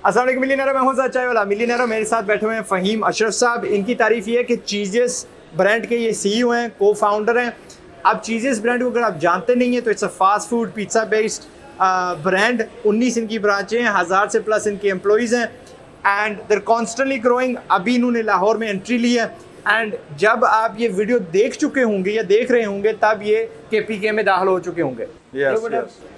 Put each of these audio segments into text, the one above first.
अस्सलाम वालेकुम मिलियनेयर, मैं हूं ज़ाद चायवाला। मिलियनेयर मेरे साथ बैठे हुए हैं फ़हीम अशरफ साहब। इनकी तारीफ़ ये है कि चीज़ेस ब्रांड के ये सीईओ हैं, को फाउंडर हैं। अब चीज़ेस ब्रांड को अगर आप जानते नहीं हैं तो it's a fast food pizza based brand. 19 इनकी ब्रांचें हैं, 1000 से प्लस इनके एम्प्लॉइज़ हैं एंड देर कॉन्स्टेंटली ग्रोइंग। अभी इन्होंने लाहौर में एंट्री ली है एंड जब आप ये वीडियो देख चुके होंगे या देख रहे होंगे तब ये KPK में दाखिल हो चुके होंगे।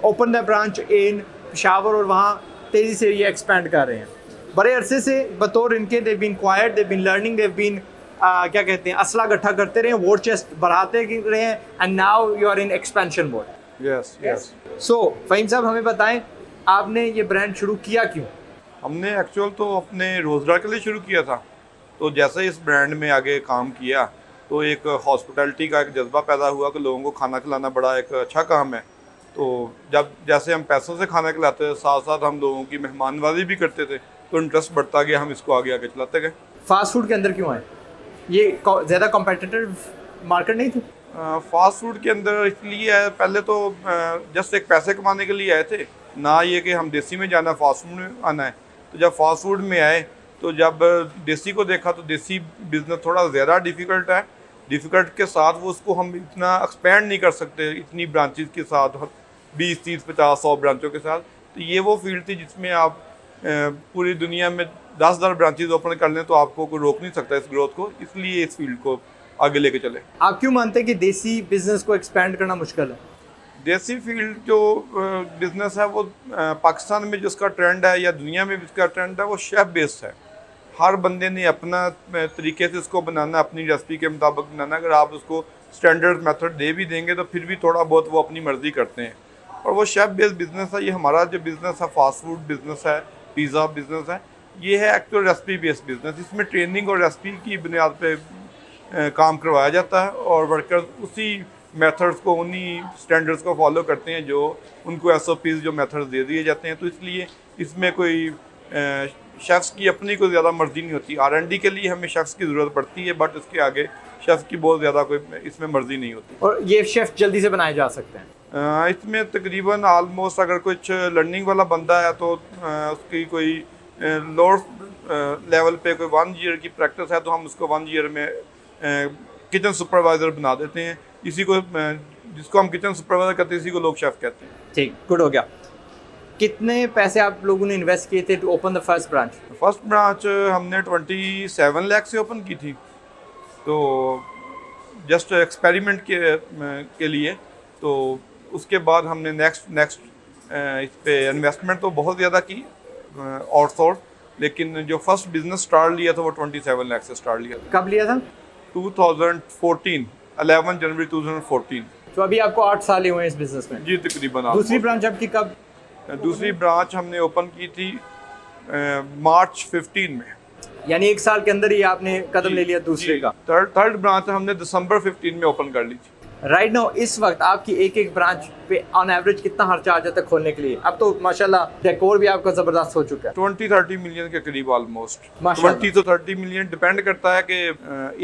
ओपन द ब्रांच इन पेशावर और वहाँ तेज़ी से ये एक्सपेंड कर रहे हैं। बड़े अरसे से बतौर इनके they've been quite, they've been learning, they've been क्या कहते हैं असला इकट्ठा करते रहे, वॉर चेस्ट बढ़ाते रहे हैं and now you are in expansion mode. Yes. So Faheem साहब हमें बताएं, आपने ये ब्रांड शुरू किया क्यों? हमने एक्चुअल तो अपने रोज़गार के लिए शुरू किया था। तो जैसे इस ब्रांड में आगे काम किया तो एक हॉस्पिटैलिटी का एक जज्बा पैदा हुआ कि लोगों को खाना खिलाना बड़ा एक अच्छा काम है। तो जब जैसे हम पैसों से खाना खिलाते थे, साथ साथ हम लोगों की मेहमानवाजी भी करते थे, तो इंटरेस्ट बढ़ता गया, हम इसको आगे आगे चलाते गए। फास्ट फूड के अंदर क्यों आए? ये ज़्यादा कॉम्पिटिटिव मार्केट नहीं थी? फास्ट फूड के अंदर इसलिए आए, पहले तो जस्ट एक पैसे कमाने के लिए आए थे, ना ये कि हम देसी में जाना, फास्ट फूड में आना है। तो जब फास्ट फूड में आए तो जब देसी को देखा तो देसी बिज़नेस थोड़ा ज़्यादा डिफ़िकल्ट है। डिफ़िकल्ट के साथ वो उसको हम इतना एक्सपेंड नहीं कर सकते इतनी ब्रांचेस के साथ, 20, 30, 50, 100 ब्रांचों के साथ। तो ये वो फील्ड थी जिसमें आप पूरी दुनिया में 10,000 ब्रांचेस ओपन कर लें तो आपको कोई रोक नहीं सकता इस ग्रोथ को, इसलिए इस फील्ड को आगे लेके चले। आप क्यों मानते हैं कि देसी बिजनेस को एक्सपेंड करना मुश्किल है? देसी फील्ड जो बिज़नेस है वो पाकिस्तान में जिसका ट्रेंड है या दुनिया में जिसका ट्रेंड है वो शेफ बेस्ड है। हर बंदे ने अपना तरीके से इसको बनाना, अपनी रेसिपी के मुताबिक बनाना। अगर आप उसको स्टैंडर्ड मेथड दे भी देंगे तो फिर भी थोड़ा बहुत वो अपनी मर्ज़ी करते हैं। और वो शेफ बेस्ड बिज़नेस है। ये हमारा जो बिज़नेस है फास्ट फूड बिज़नेस है, पिज़्ज़ा बिज़नेस है, ये है एक्चुअल रेसिपी बेस्ड बिज़नेस। इसमें ट्रेनिंग और रेसिपी की बुनियाद पे काम करवाया जाता है और वर्कर्स उसी मेथड्स को, उन्हीं स्टैंडर्ड्स को फॉलो करते हैं जो उनको SOPs जो मेथड्स दे दिए जाते हैं। तो इसलिए इसमें कोई शेफ़्स की अपनी कोई ज़्यादा मर्ज़ी नहीं होती। R&D के लिए हमें शेफ़्स की ज़रूरत पड़ती है, बट उसके आगे शेफ़ की बहुत ज़्यादा कोई इसमें मर्ज़ी नहीं होती। और ये शेफ़ जल्दी से बनाए जा सकते हैं? इसमें तकरीबन आलमोस्ट अगर कुछ लर्निंग वाला बंदा है तो उसकी कोई लोअर लेवल पे कोई 1 ईयर की प्रैक्टिस है तो हम उसको 1 ईयर में किचन सुपरवाइज़र बना देते हैं। इसी को जिसको हम किचन सुपरवाइज़र कहते हैं, इसी को लोग शेफ़ कहते हैं। ठीक, गुड हो गया। कितने पैसे आप लोगों ने इन्वेस्ट किए थे to open the first branch? First branch हमने 27 लाख से ओपन की थी, तो जस्ट एक्सपेरिमेंट के लिए। तो उसके बाद हमने नेक्स्ट इस पे इन्वेस्टमेंट तो बहुत ज़्यादा की आउटसोर्स, लेकिन जो फर्स्ट बिजनेस स्टार्ट लिया था वो 27 लाख से स्टार्ट लिया था। कब लिया था? 2014, 11 जनवरी 2014। तो अभी आपको 8 साल ही हुए इस बिजनेस में? जी तकरीबन। दूसरी ब्रांच आपकी कब? दूसरी ब्रांच हमने ओपन की थी मार्च 15 में, यानी 1 साल के अंदर ही आपने कदम ले लिया दूसरे का। थर्ड ब्रांच हमने दिसंबर 15 में ओपन कर ली थी। राइट नाउ इस वक्त आपकी एक ब्रांच पे ऑन एवरेज कितना खर्चा आ जाता है खोलने के लिए? अब तो माशाल्लाह डेकोर भी आपका ज़बरदस्त हो चुका है। 20-30 मिलियन के करीब ऑलमोस्ट। माशाल्लाह। 20 to 30 मिलियन डिपेंड करता है कि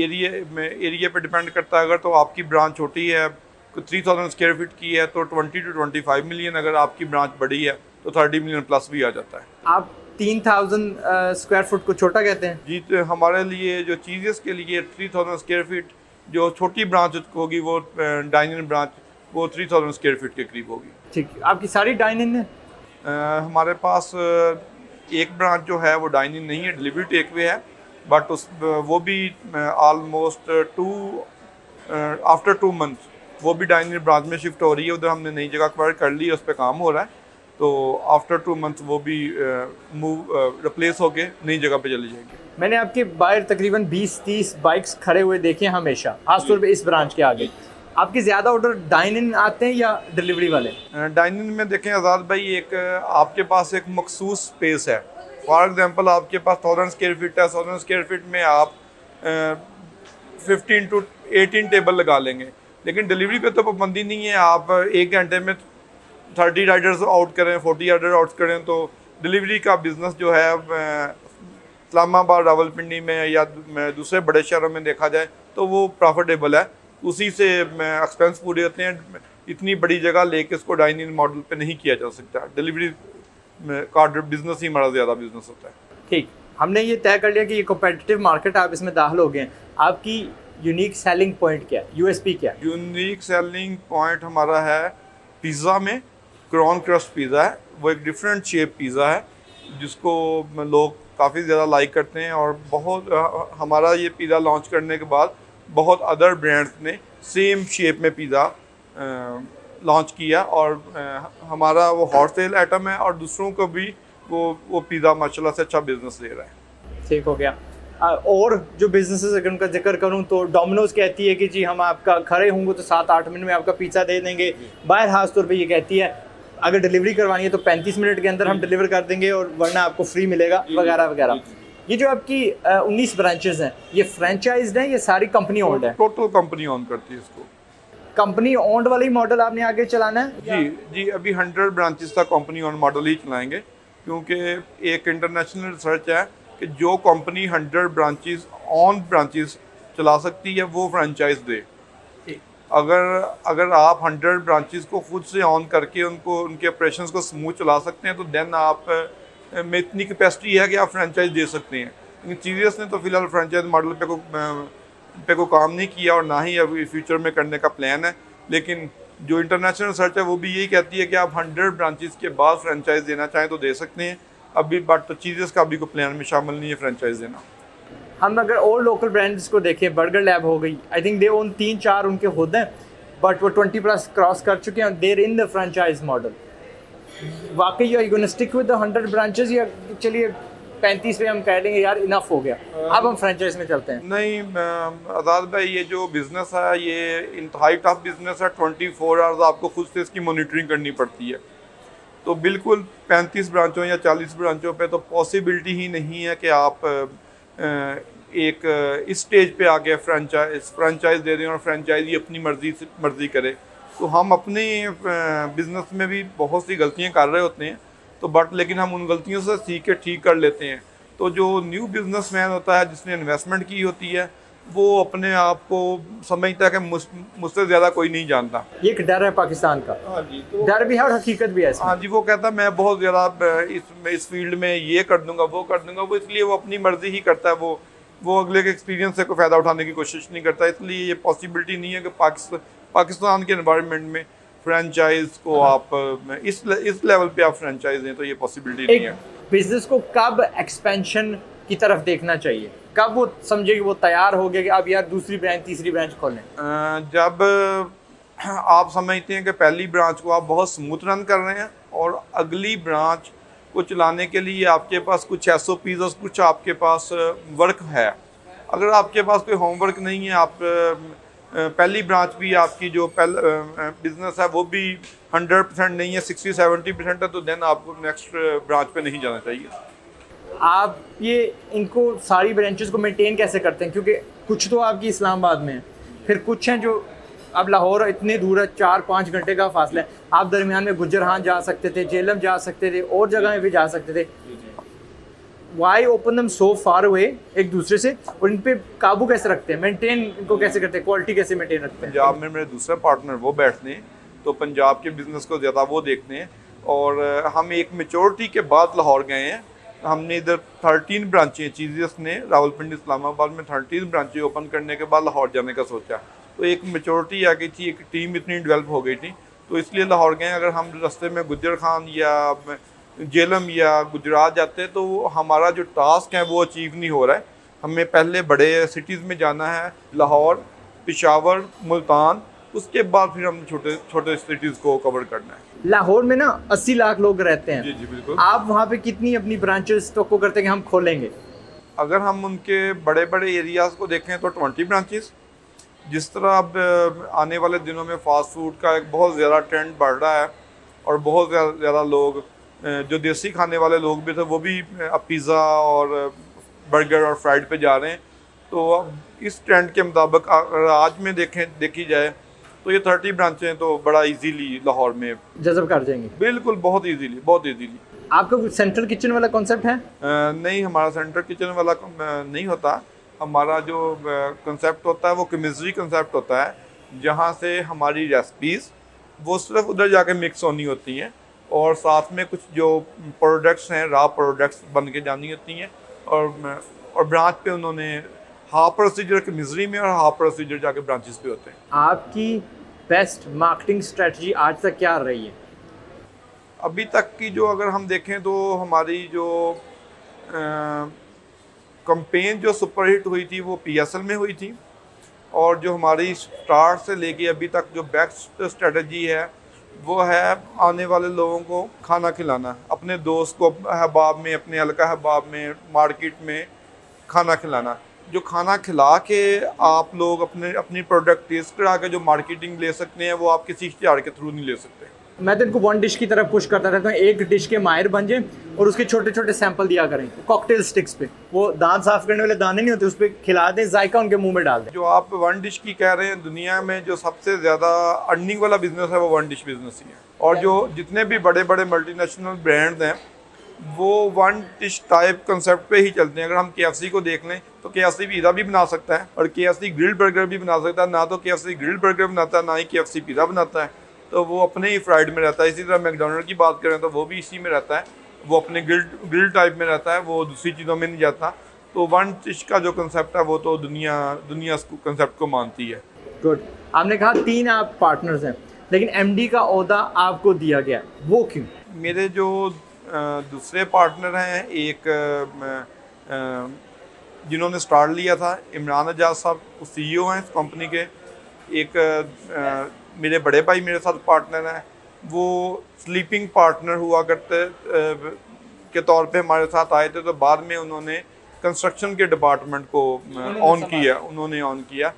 एरिया पे डिपेंड करता है। अगर तो आपकी ब्रांच छोटी है, 3000 स्क्वायर फीट की है तो 20 to 25 मिलियन। अगर आपकी ब्रांच बड़ी है तो 30 मिलियन प्लस भी आ जाता है। आप 3000 स्क्वायर फुट को छोटा कहते हैं? जी, तो हमारे लिए जो चीज़ेस के लिए 3000 स्क्वायर फीट, जो छोटी ब्रांच होगी वो डाइनिंग ब्रांच, वो 3000 स्क्वायर फीट के करीब होगी। ठीक, आपकी सारी डाइनिंग है? हमारे पास एक ब्रांच जो है वो डाइनिंग नहीं है, डिलीवरी टेक वे है, बट वो भी ऑलमोस्ट आफ्टर 2 मंथ्स वो भी डाइनिंग ब्रांच में शिफ्ट हो रही है। उधर हमने नई जगह एक्वायर कर ली है, उस पर काम हो रहा है। तो आफ्टर 2 मंथ्स वो भी रिप्लेस होके नई जगह पे चली जाएगी। मैंने आपके बाहर तकरीबन 20-30 बाइक्स खड़े हुए देखे हैं हमेशा, खासतौर पे इस ब्रांच के आगे। आपके ज़्यादा ऑर्डर डाइन इन आते हैं या डिलीवरी वाले? डाइन इन में देखें आज़ाद भाई, एक आपके पास एक मखसूस स्पेस है। फॉर एग्जांपल आपके पास 1000 स्क्वायर फीट है, 1000 स्क्वायर फीट में आप 15 to 18 टेबल लगा लेंगे, लेकिन डिलीवरी पे तो पाबंदी नहीं है। आप 1 घंटे में 30 राइडर्स आउट करें, 40 राइडर आउट करें, तो डिलीवरी का बिज़नेस जो है इस्लामाबाद, रावलपिंडी में या दूसरे बड़े शहरों में देखा जाए तो वो प्रॉफिटेबल है। उसी से एक्सपेंस पूरे होते हैं। इतनी बड़ी जगह लेके इसको डाइनिंग मॉडल पे नहीं किया जा सकता। डिलीवरी का बिजनेस ही हमारा ज़्यादा बिजनेस होता है। ठीक, हमने ये तय कर लिया कि ये कॉम्पिटिटिव मार्केट, आप इसमें दाखिल हो गए हैं। आपकी यूनिक सेलिंग पॉइंट क्या है, यूएसपी क्या है? यूनिक सेलिंग पॉइंट हमारा है पिज़्ज़ा में क्रॉन क्रस्ट पिज़्ज़ा है। वो एक डिफरेंट शेप पिज़्ज़ा है जिसको लोग काफ़ी ज़्यादा लाइक करते हैं, और बहुत हमारा ये पिज़्ज़ा लॉन्च करने के बाद बहुत अदर ब्रांड्स ने सेम शेप में पिज़्ज़ा लॉन्च किया, और हमारा वो हॉट सेल आइटम है, और दूसरों को भी वो पिज़्ज़ा माशाल्लाह से अच्छा बिजनेस दे रहा है। ठीक हो गया। और जो बिजनेसेस अगर उनका जिक्र करूं तो डोमिनोज कहती है कि जी हम आपका खड़े होंगे तो 7-8 मिनट में आपका पिज़्ज़ा दे देंगे। बाहर खास तौर पे ये कहती है अगर डिलीवरी करवानी है तो 35 मिनट के अंदर हम डिलीवर कर देंगे, और वरना आपको फ्री मिलेगा वगैरह वगैरह। ये जो आपकी 19 ब्रांचेस हैं, ये फ्रेंचाइज्ड हैं, ये सारी कंपनी ओन्ड है? टोटल कंपनी ओन करती है इसको। कंपनी ओन्ड वाला ही मॉडल आपने आगे चलाना है? जी, अभी 100 ब्रांचेस का कंपनी ओन मॉडल ही चलाएंगे, क्योंकि एक इंटरनेशनल रिसर्च है कि जो कंपनी 100 ब्रांचेस चला सकती है वो फ्रेंचाइज दे। अगर आप 100 ब्रांचेस को खुद से ऑन करके उनके ऑपरेशंस को स्मूथ चला सकते हैं तो देन आप में इतनी कैपेसिटी है कि आप फ्रेंचाइज दे सकते हैं। लेकिन सीरियस ने तो फिलहाल फ्रेंचाइज मॉडल पे को काम नहीं किया, और ना ही अभी फ्यूचर में करने का प्लान है। लेकिन जो इंटरनेशनल रिसर्च है वो भी यही कहती है कि आप 100 ब्रांचेस के बाद फ्रेंचाइज देना चाहें तो दे सकते हैं अभी, बट चीज़ेस का अभी को प्लान में शामिल नहीं है फ्रेंचाइज देना। हम अगर और लोकल ब्रांड्स को देखें, बर्गर लैब हो गई, आई थिंक दे ओन 3-4 उनके खुद हैं, बट वो 20+ क्रॉस कर चुके हैं, देर इन द फ्रेंचाइज मॉडल। वाकई you gonna stick with the 100 branches, या चलिए 35 पे हम कह देंगे यार इनफ हो गया, अब हम फ्रेंचाइज में चलते हैं? नहीं आज़ाद भाई, ये जो बिज़नेस है ये इंतहाई टफ बिज़नेस है। 24 आवर्स आपको खुद से इसकी मॉनिटरिंग करनी पड़ती है। तो बिल्कुल 35 ब्रांचों या 40 ब्रांचों पे तो पॉसिबिलिटी ही नहीं है कि आप एक इस स्टेज पे आके फ्रेंचाइज दे दें और फ्रेंचाइजी अपनी मर्जी करे। तो हम अपने बिज़नेस में भी बहुत सी गलतियां कर रहे होते हैं, तो लेकिन हम उन गलतियों से सीख के ठीक कर लेते हैं। तो जो न्यू बिजनेसमैन होता है जिसने इन्वेस्टमेंट की होती है वो अपने आप को समझता है कि मुझसे ज़्यादा कोई नहीं जानता। ये एक डर है पाकिस्तान का। हाँ जी, तो डर भी है और हकीकत भी है इसमें। हाँ जी, वो कहता है मैं बहुत ज़्यादा इस फील्ड में ये कर दूंगा वो कर दूंगा, वो इसलिए वो अपनी मर्जी ही करता है। वो अगले के एक्सपीरियंस से कोई फ़ायदा उठाने की कोशिश नहीं करता। इसलिए ये पॉसिबिलिटी नहीं है कि पाकिस्तान के एनवायरनमेंट में फ्रेंचाइज को आप इस लेवल पे आप फ्रेंचाइज दें, तो ये पॉसिबिलिटी नहीं है। बिजनेस को कब एक्सपेंशन की तरफ देखना चाहिए, कब वो समझे कि वो तैयार हो गया कि अब यार दूसरी ब्रांच तीसरी ब्रांच खोलें? जब आप समझते हैं कि पहली ब्रांच को आप बहुत स्मूथ रन कर रहे हैं और अगली ब्रांच को चलाने के लिए आपके पास कुछ SOPs और कुछ आपके पास वर्क है। अगर आपके पास कोई होमवर्क नहीं है, आप पहली ब्रांच भी आपकी जो बिजनेस है वो भी 100% नहीं है, 60-70% है, तो देन आपको नेक्स्ट ब्रांच पे नहीं जाना चाहिए। आप ये इनको सारी ब्रांचेस को मेंटेन कैसे करते हैं? क्योंकि कुछ तो आपकी इस्लामाबाद में है, फिर कुछ हैं जो अब लाहौर इतनी दूर है, 4-5 घंटे का फासला है। आप दरमियान में गुजरान जा सकते थे, जेलम जा सकते थे, और जगह भी जा सकते थे। वाई ओपन दम सो फार अवे एक दूसरे से, और इन पे काबू कैसे रखते हैं, मेंटेन इनको कैसे करते हैं, क्वालिटी कैसे मेंटेन रखते हैं? पंजाब में मेरे दूसरे पार्टनर वो बैठते हैं, तो पंजाब के बिजनेस को ज़्यादा वो देखते हैं। और हम एक मेच्योरिटी के बाद लाहौर गए हैं। हमने इधर 13 ब्रांचें चीज़स ने रावलपिंडी इस्लामाबाद में 13 ब्रांचें ओपन करने के बाद लाहौर जाने का सोचा। तो एक मेच्योरिटी आ गई थी, एक टीम इतनी डेवलप हो गई थी, तो इसलिए लाहौर गए। अगर हम रास्ते में गुजर खान या जेलम या गुजरात जाते हैं तो हमारा जो टास्क है वो अचीव नहीं हो रहा है। हमें पहले बड़े सिटीज़ में जाना है, लाहौर, पेशावर, मुल्तान, उसके बाद फिर हम छोटे छोटे सिटीज़ को कवर करना है। लाहौर में ना 80 लाख लोग रहते हैं। जी जी बिल्कुल। आप वहाँ पे कितनी अपनी ब्रांचेस तो को करते हैं कि हम खोलेंगे? अगर हम उनके बड़े बड़े एरियाज़ को देखें तो 20 ब्रांचेस। जिस तरह अब आने वाले दिनों में फ़ास्ट फूड का एक बहुत ज़्यादा ट्रेंड बढ़ रहा है और बहुत ज़्यादा लोग जो देसी खाने वाले लोग भी थे वो भी अब पिज़्ज़ा और बर्गर और फ्राइड पे जा रहे हैं। तो अब इस ट्रेंड के मुताबिक अगर आज में देखी जाए तो ये 30 ब्रांचें तो बड़ा इजीली लाहौर में जज़ब कर जाएंगे। बिल्कुल, बहुत इजीली। आपका कुछ सेंट्रल किचन वाला कॉन्सेप्ट है? नहीं, हमारा सेंट्रल किचन वाला नहीं होता। हमारा जो कंसेप्ट होता है वो केमिस्ट्री कंसेप्ट होता है, जहाँ से हमारी रेसिपीज़ वो सिर्फ उधर जाके मिक्स होनी होती हैं और साथ में कुछ जो प्रोडक्ट्स हैं रॉ प्रोडक्ट्स बन के जानी होती हैं, और ब्रांच पे उन्होंने हाफ प्रोसीजर के मिजरी में और हाफ प्रोसीजर जाके ब्रांचेस पे होते हैं। आपकी बेस्ट मार्केटिंग स्ट्रेटजी आज तक क्या रही है? अभी तक की जो अगर हम देखें तो हमारी जो कैंपेन जो सुपरहिट हुई थी वो PSL में हुई थी, और जो हमारी स्टार्ट से लेके अभी तक जो बेस्ट स्ट्रेटजी है वो है आने वाले लोगों को खाना खिलाना, अपने दोस्त को अहबाब में, अपने हल्का अहबाब में, मार्केट में खाना खिलाना। जो खाना खिला के आप लोग अपनी प्रोडक्ट टेस्ट करा के जो मार्केटिंग ले सकते हैं वो आप किसी इश्तिहार के थ्रू नहीं ले सकते। मैं तो इनको वन डिश की तरफ पुश करता रहता हूँ, एक डिश के माहिर बन जाए और उसके छोटे छोटे सैंपल दिया करें कॉकटेल स्टिक्स पे, वो दांत साफ करने वाले दाने नहीं होते, उस पर खिला दें, जायका उनके मुंह में डाल दें। जो आप वन डिश की कह रहे हैं, दुनिया में जो सबसे ज़्यादा अर्निंग वाला बिजनेस है वो वन डिश बिजनेस ही है। और जो जितने भी बड़े बड़े मल्टीनेशनल ब्रांड्स हैं वो वन डिश टाइप कंसेप्ट पे ही चलते हैं। अगर हम KFC को देख लें तो KFC पिज़्ज़ा भी बना सकता है और KFC ग्रिल्ड बर्गर भी बना सकता है, ना तो KFC ग्रिल्ड बर्गर बनाता है ना ही KFC पिज़्ज़ा बनाता है, तो वो अपने ही फ्राइड में रहता है। इसी तरह मैकडोनल्ड की बात करें तो वो भी इसी में रहता है, वो अपने ग्रिल्ड टाइप में रहता है, वो दूसरी चीज़ों में नहीं जाता। तो वन डिश का जो कंसेप्ट है वो तो दुनिया कंसेप्ट को मानती है। गुड। आपने कहा 3 आप पार्टनर्स हैं, लेकिन MD का ओहदा आपको दिया गया, वो क्यों? मेरे जो दूसरे पार्टनर हैं, एक जिन्होंने स्टार्ट लिया था, इमरान एजाज साहब, वो CEO हैं इस कंपनी के। एक मेरे बड़े भाई मेरे साथ पार्टनर हैं, वो स्लीपिंग पार्टनर हुआ करते के तौर पे हमारे साथ आए थे, तो बाद में उन्होंने कंस्ट्रक्शन के डिपार्टमेंट को उन्होंने ऑन किया।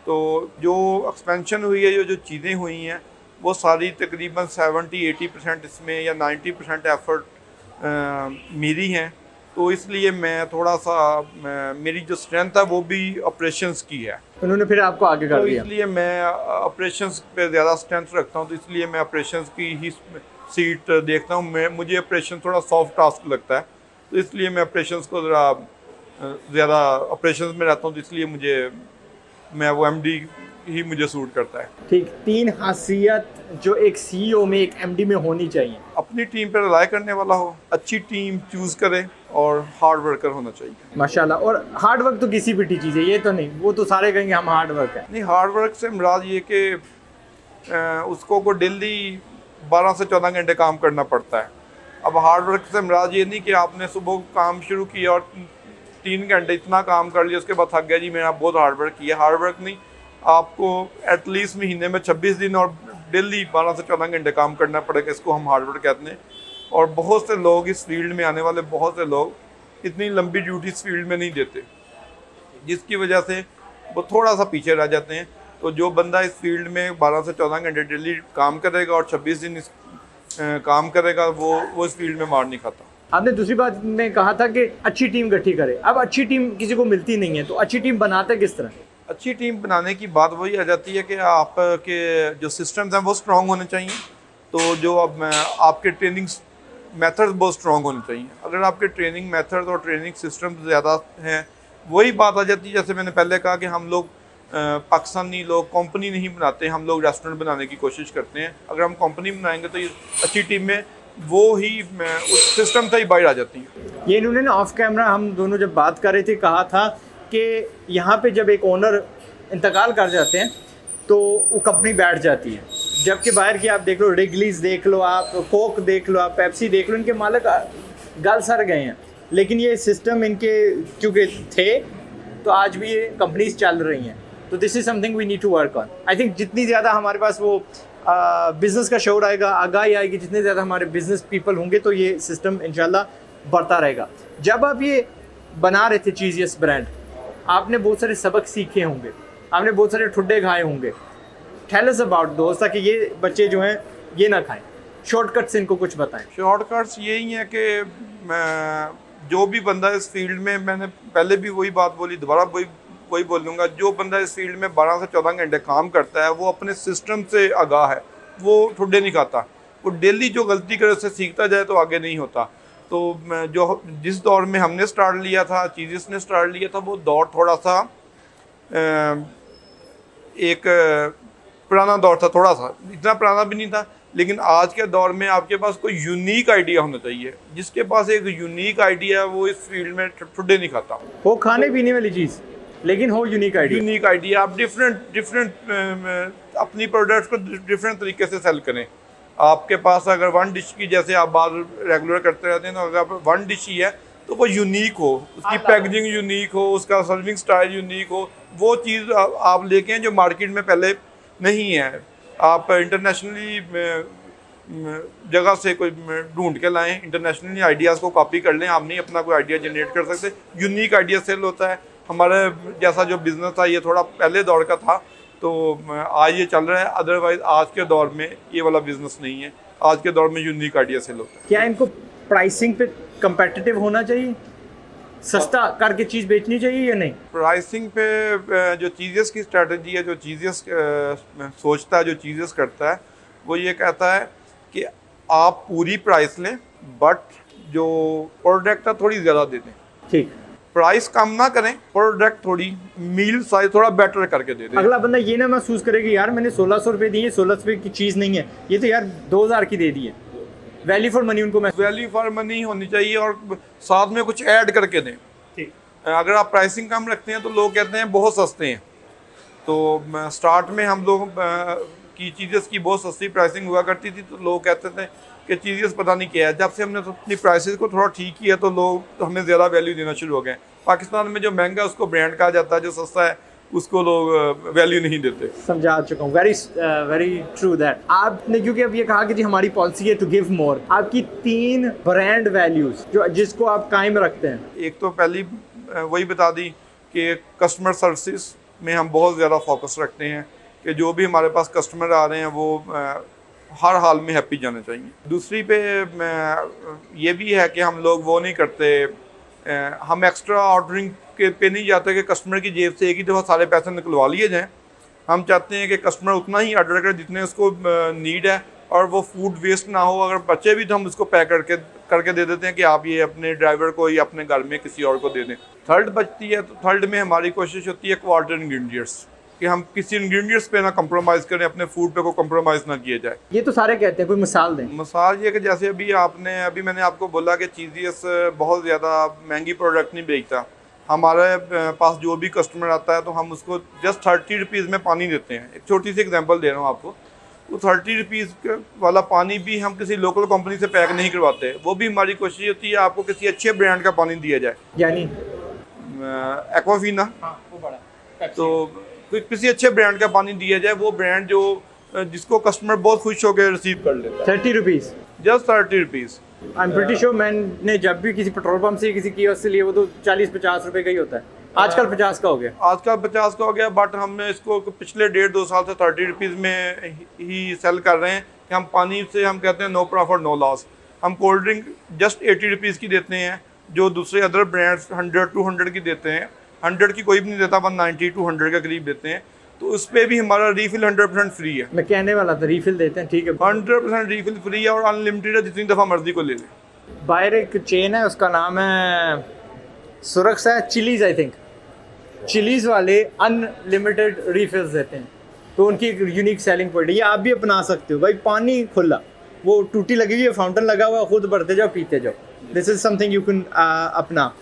तो जो एक्सपेंशन हुई है, जो चीज़ें हुई हैं, वो सारी तकरीबन 70-80% इसमें या 90% एफर्ट मेरी हैं। तो इसलिए मैं थोड़ा सा मेरी जो स्ट्रेंथ है वो भी ऑपरेशंस की है। उन्होंने फिर आपको आगे कर तो दिया। इसलिए मैं ऑपरेशंस पे ज़्यादा स्ट्रेंथ रखता हूँ, तो इसलिए मैं ऑपरेशंस की ही सीट देखता हूँ। मुझे ऑपरेशन थोड़ा सॉफ्ट टास्क लगता है, तो इसलिए मैं ऑपरेशंस को ज़्यादा ऑपरेशंस में रहता हूँ, तो इसलिए मैं वो MD ही मुझे सूट करता है। ठीक, 3 खासियत जो एक CEO में, एक MD में होनी चाहिए। अपनी टीम पर रिलाय करने वाला हो, अच्छी टीम चूज़ करे और हार्ड वर्कर होना चाहिए। माशाल्लाह। और हार्ड वर्क तो किसी भी चीज़ है, ये तो नहीं, वो तो सारे कहेंगे हम हार्ड वर्क है। नहीं, हार्ड वर्क से मुराद ये कि उसको को डेली 12 से 14 घंटे काम करना पड़ता है। अब हार्ड वर्क से मुराद ये नहीं कि आपने सुबह काम शुरू किया और 3 घंटे इतना काम कर लिया, उसके बाद थक गया जी मैंने बहुत हार्ड वर्क किया। हार्ड वर्क नहीं, आपको एटलीस्ट महीने में 26 दिन और डेली 12 से 14 घंटे काम करना पड़ेगा, इसको हम हार्ड वर्क कहते हैं। और बहुत से लोग इस फील्ड में आने वाले बहुत से लोग इतनी लंबी ड्यूटी इस फील्ड में नहीं देते, जिसकी वजह से वो थोड़ा सा पीछे रह जाते हैं। तो जो बंदा इस फील्ड में 12 से 14 घंटे डेली काम करेगा और 26 दिन काम करेगा, वो इस फील्ड में मार नहीं खाता। आपने दूसरी बात में कहा था कि अच्छी टीम इकट्ठी करे। अब अच्छी टीम किसी को मिलती नहीं है, तो अच्छी टीम बनाते किस तरह? अच्छी टीम बनाने की बात वही आ जाती है कि आपके जो सिस्टम्स हैं वो स्ट्रॉन्ग होने चाहिए। तो जो अब आपके ट्रेनिंग मेथड्स बहुत स्ट्रॉन्ग होने चाहिए। अगर आपके ट्रेनिंग मेथड और ट्रेनिंग सिस्टम ज़्यादा हैं, वही बात आ जाती है जैसे मैंने पहले कहा कि हम लोग पाकिस्तानी लोग कंपनी नहीं बनाते, हम लोग रेस्टोरेंट बनाने की कोशिश करते हैं। अगर हम कंपनी बनाएंगे तो ये अच्छी टीम में वो ही उस सिस्टम से ही बाहर आ जाती है। ये इन्होंने ऑफ कैमरा हम दोनों जब बात कर रहे थे कहा था कि यहाँ पे जब एक ओनर इंतकाल कर जाते हैं तो वो कंपनी बैठ जाती है, जबकि बाहर की आप देख लो, रिगलीज देख लो, आप कोक देख लो, आप पेप्सी देख लो, इनके मालिक गल सर गए हैं। लेकिन ये सिस्टम इनके क्योंकि थे तो आज भी ये कंपनीज चल रही हैं। तो this is something we need to work on. I think जितनी ज़्यादा हमारे पास वो बिज़नेस का शोर आएगा, आगाही आएगी, जितने ज़्यादा हमारे बिजनेस पीपल होंगे तो ये सिस्टम इंशाल्लाह बढ़ता रहेगा। जब आप ये बना रहे थे चीज़ियस ब्रांड, आपने बहुत सारे सबक सीखे होंगे, आपने बहुत सारे ठुड्डे खाए होंगे। टेल अस अबाउट दोस्त, ताकि ये बच्चे जो हैं ये ना खाएं। शॉर्टकट्स इनको कुछ बताएं। शॉर्टकट्स यही हैं कि जो भी बंदा इस फील्ड में, मैंने पहले भी वही बात बोली, दोबारा वही बोलूँगा, जो बंदा इस फील्ड में 12 से 14 घंटे काम करता है वो अपने सिस्टम से आगाह है, वो ठुड्डे नहीं खाता। वो डेली जो गलती करे उससे सीखता जाए तो आगे नहीं होता। तो जो जिस दौर में हमने स्टार्ट लिया था, चीज़ ने स्टार्ट लिया था, वो दौर थोड़ा सा एक पुराना दौर था, थोड़ा सा, इतना पुराना भी नहीं था, लेकिन आज के दौर में आपके पास कोई यूनिक आइडिया होना चाहिए। जिसके पास एक यूनिक आइडिया है वो इस फील्ड में ठुड्डे नहीं खाता। हो खाने पीने वाली चीज़ लेकिन हो यूनिक आइडिया। यूनिक आइडिया, आप डिफरेंट अपनी प्रोडक्ट्स को डिफरेंट तरीके से सेल करें। आपके पास अगर वन डिश की, जैसे आप बात रेगुलर करते रहते हैं, तो अगर वन डिश ही है तो वो यूनिक हो, उसकी पैकेजिंग यूनिक हो, उसका सर्विंग स्टाइल यूनिक हो, वो चीज़ आप लेके आएं जो मार्केट में पहले नहीं है। आप इंटरनेशनली जगह से कोई ढूंढ के लाएं, इंटरनेशनली आइडियाज़ को कॉपी कर लें। आप नहीं अपना कोई आइडिया जनरेट कर सकते। यूनिक आइडिया सेल होता है। हमारे जैसा जो बिज़नेस था ये थोड़ा पहले दौर का था, तो आज ये चल रहा है। अदरवाइज आज के दौर में ये वाला बिजनेस नहीं है। आज के दौर में यूनिक आइडिया सेल होता है। क्या इनको प्राइसिंग पे कंपेटिटिव होना चाहिए, सस्ता करके चीज़ बेचनी चाहिए या नहीं? प्राइसिंग पे जो चीज़ेस की स्ट्रेटजी है, जो चीज़ेस सोचता है, जो चीज़ेस करता है, वो ये कहता है कि आप पूरी प्राइस लें बट जो प्रोडक्ट है थोड़ी ज़्यादा दे दें। ठीक, प्राइस कम ना करें, प्रोडक्ट थोड़ी मील साइज थोड़ा बेटर करके दे दें। अगला बंदा ये ना महसूस करे कि यार मैंने 1600 रुपये दिए, 1600 रुपये की चीज़ नहीं है, ये तो यार 2000 की दे दी है। वैल्यू फॉर मनी उनको वैल्यू फॉर मनी होनी चाहिए और साथ में कुछ ऐड करके दें। ठीक, अगर आप प्राइसिंग कम रखते हैं तो लोग कहते हैं बहुत सस्ते हैं। तो स्टार्ट में हम लोग की चीज़ें की बहुत सस्ती प्राइसिंग हुआ करती थी, तो लोग कहते थे कि चीज़ें पता नहीं क्या है। जब से हमने अपनी प्राइसेस को थोड़ा ठीक किया तो लोग हमें ज़्यादा वैल्यू देना शुरू हो गए। पाकिस्तान में जो महंगा है उसको ब्रांड कहा जाता है, जो सस्ता है उसको लोग वैल्यू नहीं देते। समझा चुका हूँ। Very true that. आपने क्योंकि अब ये कहा कि जी हमारी पॉलिसी है टू गिव मोर, आपकी 3 ब्रांड वैल्यूज जो जिसको आप कायम रखते हैं। एक तो पहली वही बता दी कि कस्टमर सर्विस में हम बहुत ज़्यादा फोकस रखते हैं कि जो भी हमारे पास कस्टमर आ रहे हैं वो हर हाल में हैप्पी जाना चाहिए। दूसरी पे ये भी है कि हम लोग वो नहीं करते, हम एक्स्ट्रा ऑर्डरिंग के पे नहीं जाते कि कस्टमर की जेब से एक ही दफ़ा सारे पैसे निकलवा लिए जाएं। हम चाहते हैं कि कस्टमर उतना ही ऑर्डर करे जितने उसको नीड है और वो फूड वेस्ट ना हो। अगर बचे भी तो हम उसको पैक करके दे देते हैं कि आप ये अपने ड्राइवर को या अपने घर में किसी और को दे दें। थर्ड बचती है तो थर्ड में हमारी कोशिश होती है क्वार्टर इंग्रेडिएंट्स, कि हम किसी इंग्रेडिएंट्स पे ना कंप्रोमाइज़ करें, अपने फूड पे को कंप्रोमाइज़ ना किया जाए। ये तो सारे कहते हैं, कोई मिसाल दें। मिसाल ये कि जैसे अभी मैंने आपको बोला कि चीज़ीएस बहुत ज़्यादा महंगी प्रोडक्ट नहीं बेचता। हमारे पास जो भी कस्टमर आता है तो हम उसको जस्ट 30 रुपीज़ में पानी देते हैं। एक छोटी सी एग्जांपल दे रहा हूँ आपको। तो 30 रुपीज़ वाला पानी भी हम किसी लोकल कंपनी से पैक नहीं करवाते। वो भी हमारी कोशिश होती है आपको किसी अच्छे ब्रांड का पानी दिया जाए, यानी एक्वाफीना। वो बड़ा तो किसी अच्छे ब्रांड का पानी दिया जाए, वो ब्रांड जो जिसको कस्टमर बहुत खुश होकर रिसीव कर लेता है। 30 rupees, just 30 rupees. I am pretty sure मैंने जब भी किसी पेट्रोल पंप से किसी कियोस्क से लिए वो तो 40-50 रुपए का ही होता है। आजकल 50 का हो गया। आजकल 50 का हो गया, बट हमने इसको पिछले 1.5-2 साल से 30 रुपीज़ में ही सेल कर रहे हैं कि हम पानी से हम कहते हैं नो प्रॉफिट नो लॉस। हम कोल्ड ड्रिंक जस्ट 80 रुपीज़ की देते हैं, जो दूसरे अदर ब्रांड्स 100-200 की देते हैं। 100 की कोई भी नहीं देता, 190-200 के करीब देते हैं। तो उस पर भी हमारा रीफिल 100% फ्री है। मैं कहने वाला था रीफिल देते हैं, ठीक है। 100% रीफिल फ्री है और अनलिमिटेड है, जितनी दफ़ा मर्जी को ले लें। बाहर एक चेन है, उसका नाम है सुरक्षा चिलीज, आई थिंक। चिलीज वाले अनलिमिटेड रिफिल्स देते हैं, तो उनकी एक यूनिक सेलिंग पॉइंट है। ये आप भी अपना सकते हो भाई। पानी खुला, वो टूटी लगी हुई है, फाउंटेन लगा हुआ, खुद भरते जाओ पीते जाओ। This is something you can अपना।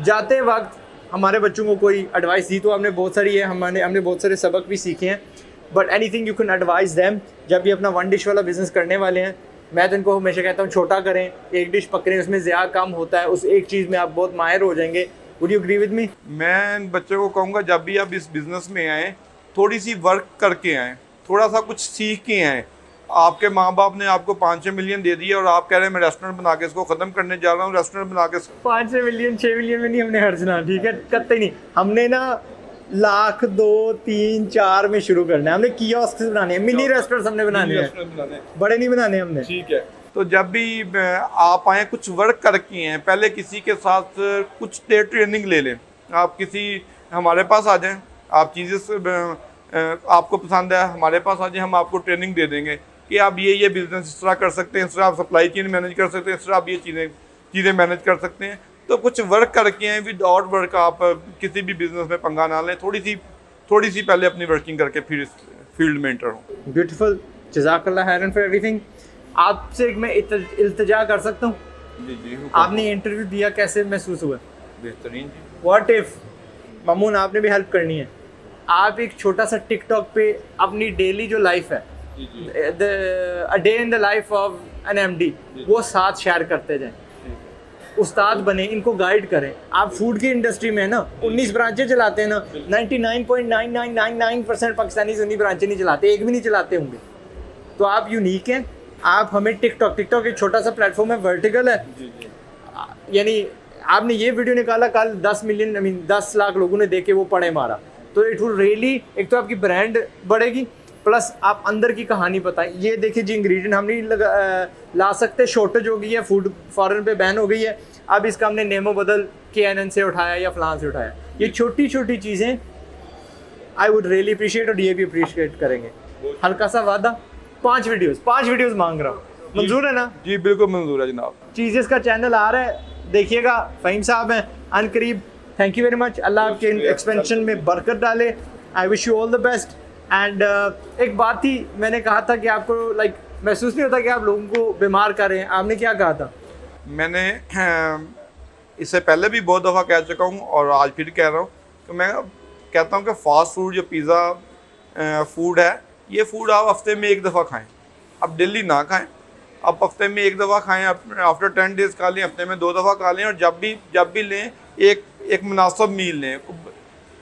जाते वक्त हमारे बच्चों को कोई एडवाइस दी तो हमने बहुत सारी है, हमने बहुत सारे सबक भी सीखे हैं, but anything you can advice them. जब भी अपना 1 डिश वाला बिजनेस करने वाले हैं, मैं तो इनको हमेशा कहता हूँ छोटा करें, 1 डिश पकड़ें, उसमें ज़्यादा काम होता है, उस एक चीज़ में आप बहुत माहिर हो जाएंगे। Would you agree with me? मैं बच्चों को कहूँगा जब भी आप इस बिज़नेस में आएँ, थोड़ी सी वर्क करके आएँ, थोड़ा सा कुछ सीख के आएँ। आपके माँ बाप ने आपको 5-6 मिलियन दे दिए और आप कह रहे हैं मैं रेस्टोरेंट बना के इसको ख़त्म करने जा रहा हूँ। रेस्टोरेंट बना के 5-6 मिलियन 6 मिलियन में नहीं हमने हर्जना, ठीक है, कतई नहीं। हमने ना लाख 2, 3, 4 में शुरू करना है। हमने कियोस्क बनाने हैं, मिनी रेस्टोरेंट्स हमने बनाने हैं, बड़े नहीं बनाने हमने। ठीक है। तो जब भी आप आए, कुछ वर्क करके आए, पहले किसी के साथ कुछ देर ट्रेनिंग ले लें। आप किसी हमारे पास आ जाएं, आप चीज़ें आपको पसंद है, हमारे पास आ जाएं, हम आपको ट्रेनिंग दे देंगे कि आप ये बिज़नेस इस तरह कर सकते हैं, इस तरह आप सप्लाई चेन मैनेज कर सकते हैं, इस तरह आप ये चीज़ें मैनेज कर सकते हैं। तो कुछ वर्क करके आए, विदाउट वर्क आप किसी भी बिज़नेस में पंगा ना लें। थोड़ी सी पहले अपनी वर्किंग करके फिर इस फील्ड में एंटर हों। ब्यूटीफुल, जज़ाकल्लाह खैरन फॉर एवरीथिंग। आपसे मैं इल्तिजा कर सकता हूँ? जी जी आपने इंटरव्यू दिया, कैसे महसूस हुआ? बेहतरीन जी। व्हाट इफ मामून आपने भी हेल्प करनी है, आप एक छोटा सा टिकटॉक पे अपनी डेली जो लाइफ है, a day in the life of an MD, वो साथ शेयर करते जाएं, उस्ताद बने, इनको गाइड करें। आप फूड की इंडस्ट्री में है ना, 19 ब्रांचें चलाते हैं ना, 99.9999% पाकिस्तानी 19 ब्रांचें नहीं चलाते, एक भी नहीं चलाते होंगे। तो आप यूनिक हैं। आप हमें टिकटॉक एक छोटा सा प्लेटफॉर्म है, वर्टिकल है, यानी आपने ये वीडियो निकाला, कल 10 मिलियन 10 लाख लोगों ने देखे, वो पढ़े मारा, तो इट विल रियली, एक तो आपकी ब्रांड बढ़ेगी, प्लस आप अंदर की कहानी बताएं। ये देखिए जी, इंग्रेडिएंट हम नहीं ला सकते, शॉर्टेज हो गई है, फूड फॉरेन पे बैन हो गई है, अब इसका हमने नेमो बदल KNN से उठाया या फलान से उठाया। ये छोटी छोटी चीज़ें आई वुड रियली अप्रिशिएट, और ये भी अप्रिशिएट करेंगे। हल्का सा वादा, 5 वीडियोस मांग रहा हूँ, मंजूर है ना? जी बिल्कुल मंजूर है जनाब। चीज़ेस का चैनल आ रहा है, देखिएगा। फ़हीम साहब हैं अनकरीब। Thank you very much. Allah आपके एक्सपेंशन में बरकत डाले। I wish you all the best. And एक बात थी, मैंने कहा था कि आपको महसूस नहीं होता कि आप लोगों को बीमार कर रहे हैं? आपने क्या कहा था? मैंने इससे पहले भी बहुत दफ़ा कह चुका हूँ और आज फिर कह रहा हूँ कि मैं कहता हूँ कि फ़ास्ट फूड जो पिज़्ज़ा फूड है, ये फूड आप हफ्ते में एक दफ़ा खाएं। अब डेली ना खाएं, आप हफ्ते में एक दफ़ा खाएं, आफ्टर 10 डेज़ खा लें, हफ्ते में 2 दफ़ा खा लें, और जब भी लें एक मुनासिब मील लें,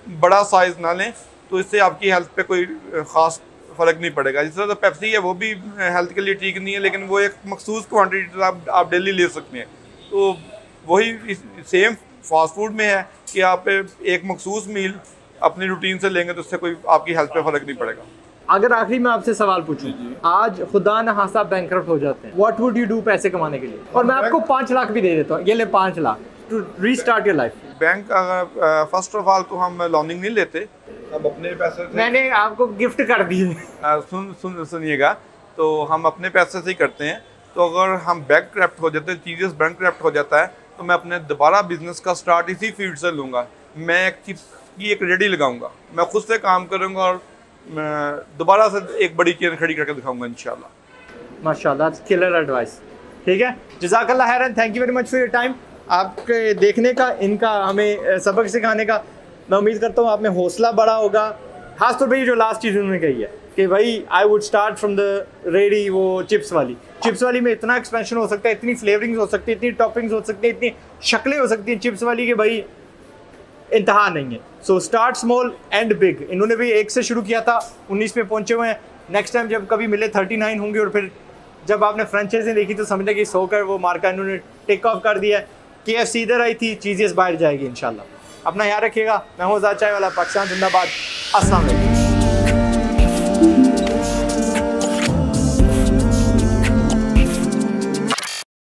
बड़ा साइज़ ना लें, तो इससे आपकी हेल्थ पे कोई ख़ास फ़र्क नहीं पड़ेगा। जिस तरह से पेप्सी है, वो भी हेल्थ के लिए ठीक नहीं है, लेकिन वो एक मखसूस क्वांटिटी आप डेली ले सकते हैं। तो वही सेम फास्ट फूड में है कि आप एक मखसूस मील अपनी रूटीन से लेंगे तो उससे कोई आपकी हेल्थ पे फ़र्क नहीं पड़ेगा। अगर आखिरी में आपसे सवाल पूछूं, आज खुदा न खास्ता बैंकरप्ट हो जाते हैं, व्हाट वुड यू डू पैसे कमाने के लिए? और मैं आपको 5 लाख भी दे देता हूँ, ये ले 5 lakh to restart your life. Bank अगर फर्स्ट ऑफ ऑल तो हम लोनिंग नहीं लेते, हम अपने पैसे से, मैंने आपको गिफ्ट कर दिए। सुनिएगा, तो हम अपने पैसे से ही करते हैं। तो अगर हम बैंकक्रप्ट हो जाते हैं, चीज़ें बैंकक्रप्ट हो जाता है, तो मैं अपने दोबारा बिजनेस का स्टार्ट इसी फील्ड से लूँगा। मैं एक चिप्स की एक रेडी लगाऊंगा, मैं खुद से काम करूँगा और मैं दोबारा से एक बड़ी चेन खड़ी करके दिखाऊंगा इंशाल्लाह। माशाल्लाह, किलर एडवाइस। ठीक है, जज़ाकल्लाह खैरन, thank you very much for your time. आपके देखने का, इनका हमें सबक सिखाने का, मैं उम्मीद करता हूँ आप में हौसला बड़ा होगा। खासतौर पर ये जो लास्ट चीज़ उन्होंने कही है कि भाई I would start from the ready, वो चिप्स वाली में इतना एक्सपेंशन हो सकता है, इतनी फ्लेवरिंग्स हो सकती है, इतनी टॉपिंग्स हो सकती है, इतनी शक्लें हो सकती हैं चिप्स वाली, कि भाई इंतहा नहीं है। So start small and big. इन्होंने भी 1 से शुरू किया था, 19 पे पहुंचे हुए हैं। नेक्स्ट टाइम जब कभी मिले 39 होंगे, और फिर जब आपने फ्रेंचाइजी देखी तो समझना कि 100 का वो मार्का इन्होंने टेक ऑफ कर दिया है। KFC इधर आई थी, चीज़ें बाहर जाएगी इंशाल्लाह। अपना ख्याल रखिएगा। मैं हूँ आज़ाद चाय वाला, पाकिस्तान जिंदाबाद। अस्सलाम वालेकुम।